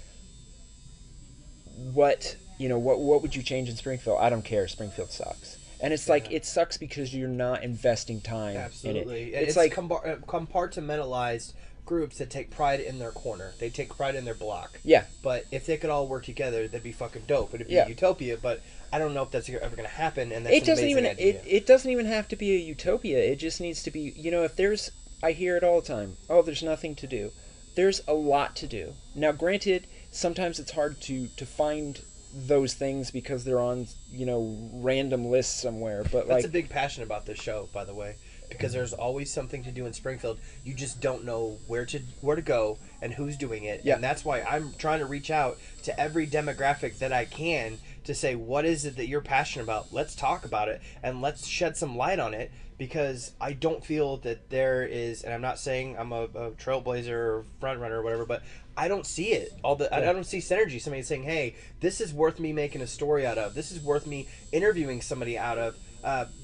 Speaker 2: What would you change in Springfield? I don't care. Springfield sucks. And it's like, it sucks because you're not investing time in it.
Speaker 1: It's like compartmentalized groups that take pride in their corner. They take pride in their block. But if they could all work together, that'd be fucking dope. It'd be a utopia, but I don't know if that's ever going to happen, and that's an amazing idea.
Speaker 2: It doesn't even have to be a utopia. It just needs to be, if there's, I hear it all the time, there's nothing to do. there's a lot to do. Now, granted, sometimes it's hard to find those things because they're on, random lists somewhere. But
Speaker 1: that's a big passion about this show, by the way, because there's always something to do in Springfield. You just don't know where to go and who's doing it.
Speaker 2: Yeah.
Speaker 1: And that's why I'm trying to reach out to every demographic that I can to say, what is it that you're passionate about? Let's talk about it and let's shed some light on it, because I don't feel that there is, and I'm not saying I'm a trailblazer or front runner or whatever, but I don't see it. I don't see synergy. Somebody saying, hey, this is worth me making a story out of. This is worth me interviewing somebody out of,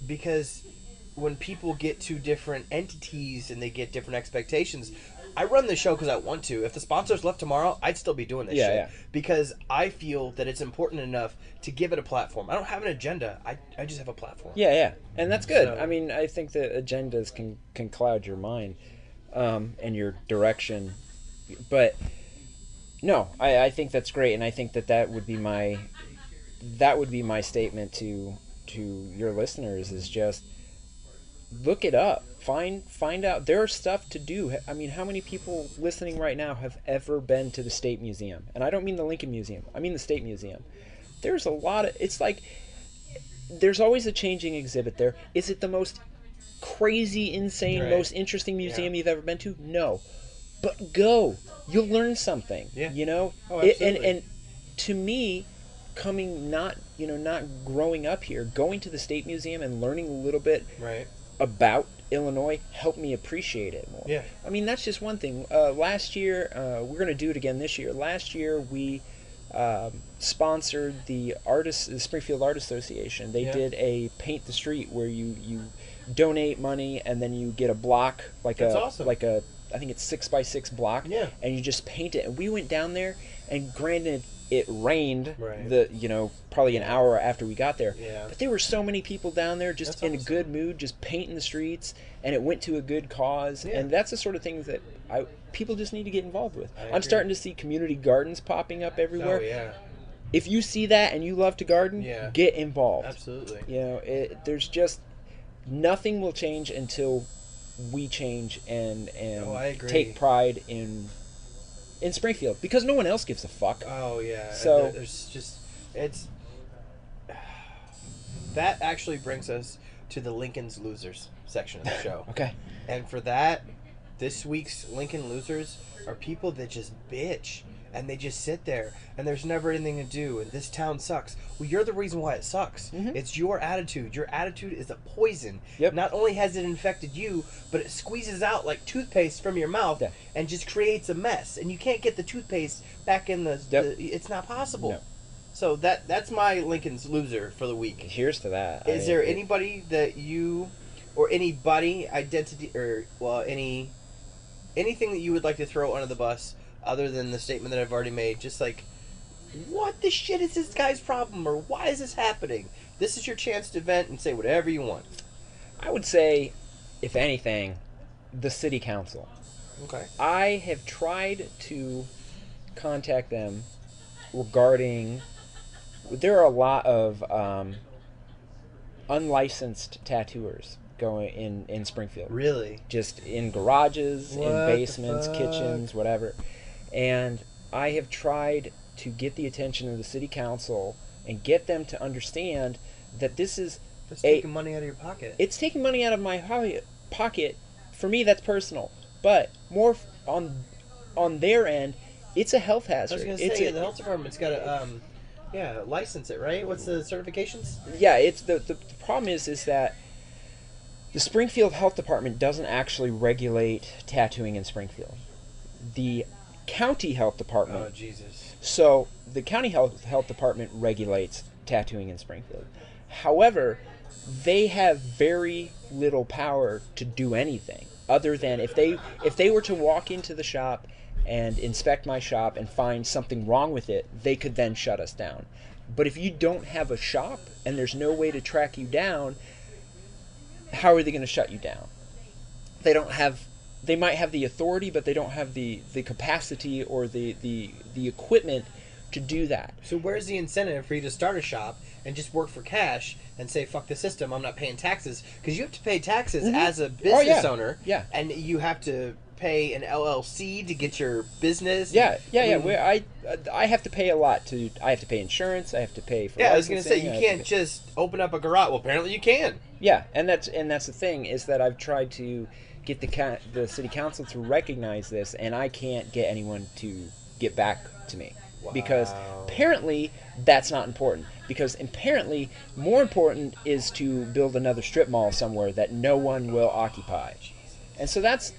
Speaker 1: because when people get to different entities and they get different expectations, I run the show because I want to. If the sponsors left tomorrow, I'd still be doing this shit.
Speaker 2: Yeah.
Speaker 1: Because I feel that it's important enough to give it a platform. I don't have an agenda. I just have a platform.
Speaker 2: Yeah. And that's good.
Speaker 1: So,
Speaker 2: I mean, I think that agendas can cloud your mind and your direction. But no, I think that's great, and I think that would be my statement to your listeners is just look it up. Find out. There's stuff to do. I mean, how many people listening right now have ever been to the State Museum? And I don't mean the Lincoln Museum. I mean the State Museum. There's a lot of... It's like... There's always a changing exhibit there. Is it the most crazy, insane, most interesting museum you've ever been to? No. But go. You'll learn something.
Speaker 1: Yeah.
Speaker 2: Oh,
Speaker 1: absolutely.
Speaker 2: And to me, not growing up here, going to the State Museum and learning a little bit about Illinois helped me appreciate it more.
Speaker 1: Yeah.
Speaker 2: I mean, that's just one thing. Last year, we're going to do it again this year. Last year, we sponsored the Springfield Art Association. They did a Paint the Street where you donate money and then you get a block,
Speaker 1: That's awesome.
Speaker 2: I think it's 6x6 block, and you just paint it. And we went down there, and granted, it rained probably an hour after we got there.
Speaker 1: Yeah.
Speaker 2: But there were so many people down there just in a good mood, just painting the streets, and it went to a good cause.
Speaker 1: Yeah.
Speaker 2: And that's the sort of things that people just need to get involved with. I'm starting to see community gardens popping up everywhere.
Speaker 1: Oh, yeah.
Speaker 2: If you see that and you love to garden, get involved.
Speaker 1: Absolutely.
Speaker 2: There's just nothing will change until we change and
Speaker 1: I agree.
Speaker 2: take pride in Springfield, because no one else gives a fuck.
Speaker 1: Oh yeah.
Speaker 2: So
Speaker 1: there's just that actually brings us to the Lincoln's Losers section of the show.
Speaker 2: Okay.
Speaker 1: And for that, this week's Lincoln Losers are people that just bitch and they just sit there and there's never anything to do and this town sucks. Well, you're the reason why it sucks.
Speaker 2: Mm-hmm.
Speaker 1: It's your attitude. Your attitude is a poison.
Speaker 2: Yep.
Speaker 1: Not only has it infected you, but it squeezes out like toothpaste from your mouth and just creates a mess. And you can't get the toothpaste back in the it's not possible.
Speaker 2: No.
Speaker 1: So that's my Lincoln's Loser for the week.
Speaker 2: Here's to that.
Speaker 1: Is there anybody that you or anybody identity or anything that you would like to throw under the bus other than the statement that I've already made? Just like, what the shit is this guy's problem, or why is this happening? This is your chance to vent and say whatever you want.
Speaker 2: I would say, if anything, the city council.
Speaker 1: Okay.
Speaker 2: I have tried to contact them regarding... There are a lot of unlicensed tattooers going in Springfield.
Speaker 1: Really?
Speaker 2: Just in garages,
Speaker 1: What
Speaker 2: in
Speaker 1: the
Speaker 2: basements,
Speaker 1: fuck?
Speaker 2: kitchens, whatever. And I have tried to get the attention of the city council and get them to understand that this is
Speaker 1: That's taking money out of your pocket.
Speaker 2: It's taking money out of my pocket. For me, that's personal. But more on their end, it's a health hazard.
Speaker 1: I was going to say, the health department's got to license it, right? What's the certifications?
Speaker 2: Yeah, it's the problem is that the Springfield Health Department doesn't actually regulate tattooing in Springfield. The county health department.
Speaker 1: Oh, Jesus.
Speaker 2: So the county health department regulates tattooing in Springfield. However, they have very little power to do anything other than if they were to walk into the shop and inspect my shop and find something wrong with it, they could then shut us down. But if you don't have a shop and there's no way to track you down, how are they going to shut you down? They might have the authority, but they don't have the capacity or the equipment to do that.
Speaker 1: So where's the incentive for you to start a shop and just work for cash and say, fuck the system, I'm not paying taxes? Because you have to pay taxes as a business owner.
Speaker 2: Yeah.
Speaker 1: And you have to pay an LLC to get your business.
Speaker 2: Yeah. I have to pay a lot to. I have to pay insurance. I have to pay for.
Speaker 1: Yeah, I was gonna say you can't just open up a garage. Well, apparently you can.
Speaker 2: Yeah, and that's the thing is that I've tried to get the city council to recognize this, and I can't get anyone to get back to me.
Speaker 1: Wow.
Speaker 2: Because apparently that's not important. Because apparently more important is to build another strip mall somewhere that no one will occupy. And so that's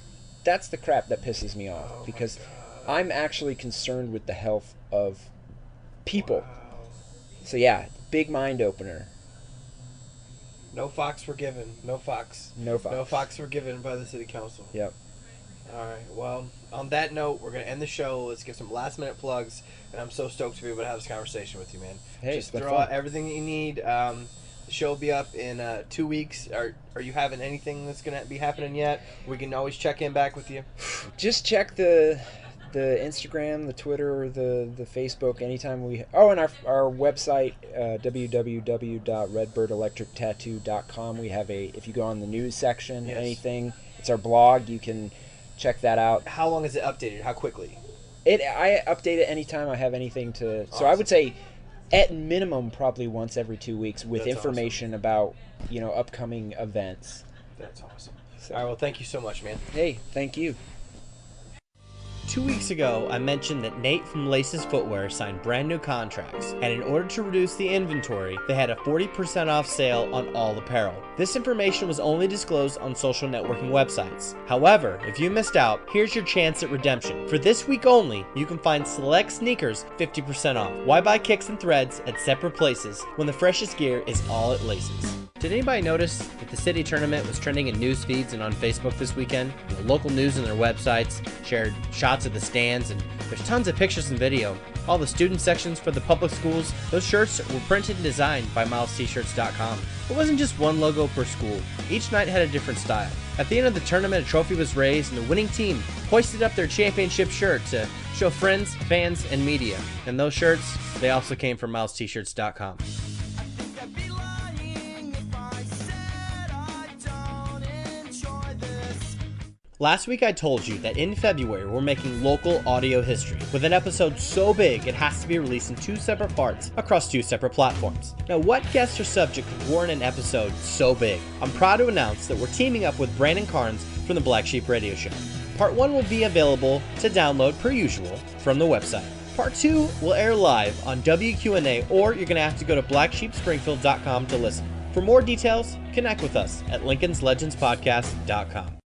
Speaker 2: the crap that pisses me off, because I'm actually concerned with the health of people.
Speaker 1: Wow.
Speaker 2: So yeah, big mind opener.
Speaker 1: No Fox were given. No Fox.
Speaker 2: No Fox.
Speaker 1: No Fox were given by the city council.
Speaker 2: Yep.
Speaker 1: All right. Well, on that note, we're going to end the show. Let's give some last-minute plugs, and I'm so stoked to be able to have this conversation with you, man.
Speaker 2: Hey,
Speaker 1: just throw out everything that you need. The show will be up in 2 weeks. Are you having anything that's going to be happening yet? We can always check in back with you.
Speaker 2: Just check the Instagram, the Twitter, the Facebook anytime we. Oh, and our website, www.redbirdelectrictattoo.com. We have if you go on the news section,
Speaker 1: yes.
Speaker 2: anything, it's our blog. You can check that out.
Speaker 1: How long is it updated? How quickly?
Speaker 2: I update it anytime I have anything to. So I would say, at minimum, probably once every 2 weeks with
Speaker 1: That's
Speaker 2: information about upcoming events.
Speaker 1: That's awesome. So, all right. Well, thank you so much, man.
Speaker 2: Hey, thank you.
Speaker 1: 2 weeks ago, I mentioned that Nate from Laces Footwear signed brand new contracts, and in order to reduce the inventory, they had a 40% off sale on all apparel. This information was only disclosed on social networking websites. However, if you missed out, here's your chance at redemption. For this week only, you can find select sneakers 50% off. Why buy kicks and threads at separate places when the freshest gear is all at Laces? Did anybody notice that the city tournament was trending in news feeds and on Facebook this weekend? The local news and their websites shared shots of the stands, and there's tons of pictures and video. All the student sections for the public schools, those shirts were printed and designed by milest-shirts.com. It wasn't just one logo per school. Each night had a different style. At the end of the tournament, a trophy was raised, and the winning team hoisted up their championship shirt to show friends, fans, and media. And those shirts, they also came from milest-shirts.com. Last week I told you that in February we're making local audio history with an episode so big it has to be released in 2 separate parts across 2 separate platforms. Now, what guest or subject could warrant an episode so big? I'm proud to announce that we're teaming up with Brandon Carnes from the Black Sheep Radio Show. Part 1 will be available to download per usual from the website. Part 2 will air live on WQNA, or you're going to have to go to blacksheepspringfield.com to listen. For more details, connect with us at lincolnslegendspodcast.com.